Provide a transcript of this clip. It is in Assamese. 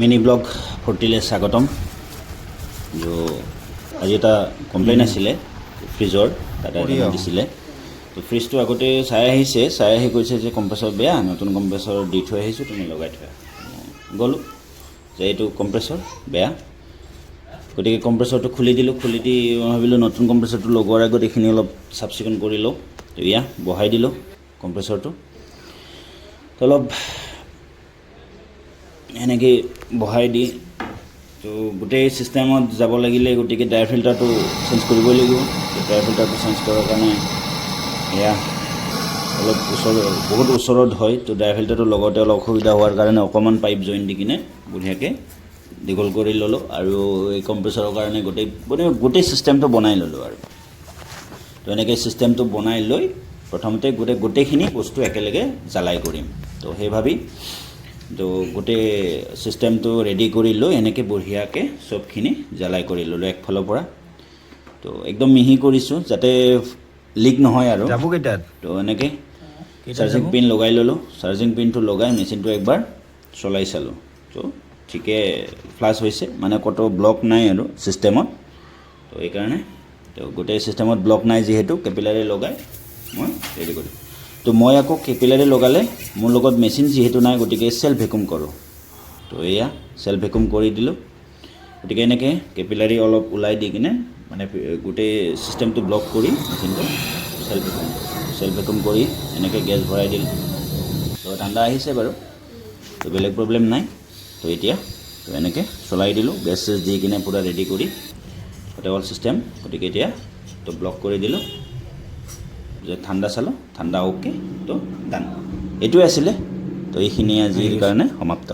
मिनी ब्लॉग 40 स्वागतम जो आज এটা কমপ্লেইন আছিলে ফ্ৰিজৰ তাতে দিছিলে তো ফ্ৰিজটো আগতে চাই আহি কৈছে যে কম্প্ৰেছৰ বেয়া নতুন কম্প্ৰেছৰ দি থৈ আহিছোঁ তুমি লগাই থোৱা গ'লো যে এইটো কম্প্ৰেছৰ বেয়া গতিকে কম্প্ৰেছৰটো খুলি দি ভাবিলোঁ নতুন কম্প্ৰেছৰটো লগোৱাৰ আগত এইখিনি অলপ চাফ চিকুণ কৰি লওঁ তো ইয়া বহাই দিলোঁ কম্প্ৰেছৰটো তো অলপ এনেকৈ বহাই দি তো গোটেই চিষ্টেমত যাব লাগিলে গতিকে ড্ৰাই ফিল্টাৰটো চেঞ্জ কৰিবই লাগিব ড্ৰাই ফিল্টাৰটো চেঞ্জ কৰাৰ কাৰণে এয়া অলপ বহুত ওচৰত হয় তো ড্ৰাই ফিল্টাৰটো লগতে অলপ অসুবিধা হোৱাৰ কাৰণে অকণমান পাইপ জইন দি কিনে বঢ়িয়াকৈ দীঘল কৰি ল'লোঁ আৰু এই কম্প্ৰেছৰৰ কাৰণে গোটেই চিষ্টেমটো বনাই ল'লোঁ আৰু তো এনেকৈ চিষ্টেমটো বনাই লৈ প্ৰথমতে গোটেইখিনি বস্তু একেলগে জ্বালাই কৰিম তো সেই ভাবি তো গোটেই চিষ্টেমটো ৰেডি কৰি লৈ এনেকৈ বঢ়িয়াকৈ চবখিনি জ্বালাই কৰি ল'লোঁ একফালৰ পৰা তো একদম মিহি কৰিছোঁ যাতে লিক নহয় আৰু যাব কেইটাত তো এনেকৈ চাৰ্জিং পিন লগাই ল'লোঁ চাৰ্জিং পিনটো লগাই মেচিনটো একবাৰ চলাই চালোঁ তো ঠিকে ফ্লাছ হৈছে মানে ক'তো ব্লক নাই আৰু চিষ্টেমত তো এইকাৰণে তো গোটেই চিষ্টেমত ব্লক নাই যিহেতু কেপিলাৰী লগাই মই ৰেডি কৰিলোঁ তো মই আকৌ কেপিলাৰী লগালে মোৰ লগত মেচিন যিহেতু নাই গতিকে চেল্ফ ভেকুম কৰোঁ তো এয়া চেল্ফ ভেকুম কৰি দিলোঁ গতিকে এনেকৈ কেপিলাৰী অলপ ওলাই দি কিনে মানে গোটেই চিষ্টেমটো ব্লক কৰি মেচিনটো চেল্ফ ভেকুম কৰি এনেকৈ গেছ ভৰাই দিলোঁ তো ঠাণ্ডা আহিছে বাৰু তো বেলেগ প্ৰব্লেম নাই তো এতিয়া তো এনেকৈ চলাই দিলোঁ গেছ চেছ দি কিনে পূৰা ৰেডি কৰি তাতে অল চিষ্টেম গতিকে এতিয়া তো ব্লক কৰি দিলোঁ যে ঠাণ্ডা চালোঁ ঠাণ্ডা অ'কে তো ডান এইটোৱে আছিলে তো এইখিনি আজিৰ কাৰণে সমাপ্ত